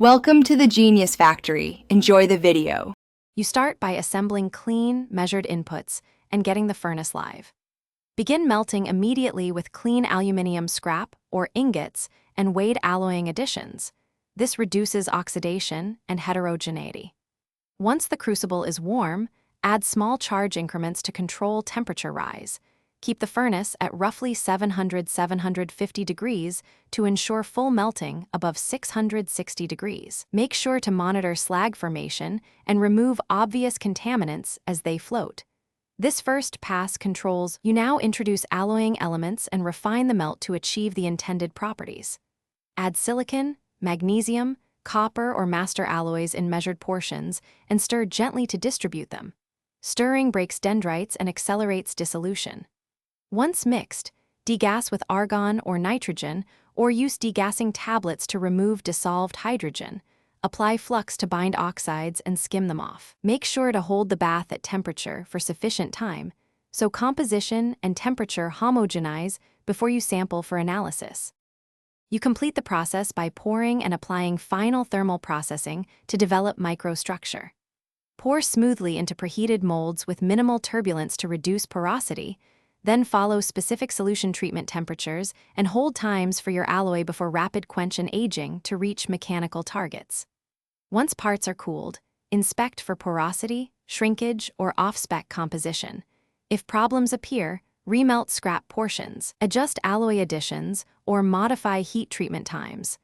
Welcome to the Genius Factory. Enjoy the video. You start by assembling clean, measured inputs and getting the furnace live. Begin melting immediately with clean aluminium scrap or ingots and weighed alloying additions. This reduces oxidation and heterogeneity. Once the crucible is warm, add small charge increments to control temperature rise. Keep the furnace at roughly 700–750 degrees to ensure full melting above 660 degrees. Make sure to monitor slag formation and remove obvious contaminants as they float. This first pass controls. You now introduce alloying elements and refine the melt to achieve the intended properties. Add silicon, magnesium, copper or master alloys in measured portions and stir gently to distribute them. Stirring breaks dendrites and accelerates dissolution. Once mixed, degas with argon or nitrogen or use degassing tablets to remove dissolved hydrogen. Apply flux to bind oxides and skim them off. Make sure to hold the bath at temperature for sufficient time so composition and temperature homogenize before you sample for analysis. You complete the process by pouring and applying final thermal processing to develop microstructure. Pour smoothly into preheated molds with minimal turbulence to reduce porosity. Then follow specific solution treatment temperatures and hold times for your alloy before rapid quench and aging to reach mechanical targets. Once parts are cooled, inspect for porosity, shrinkage, or off-spec composition. If problems appear, remelt scrap portions, adjust alloy additions, or modify heat treatment times.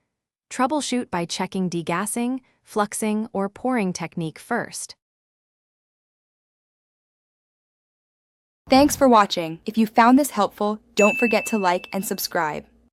Troubleshoot by checking degassing, fluxing, or pouring technique first. Thanks for watching. If you found this helpful, don't forget to like and subscribe.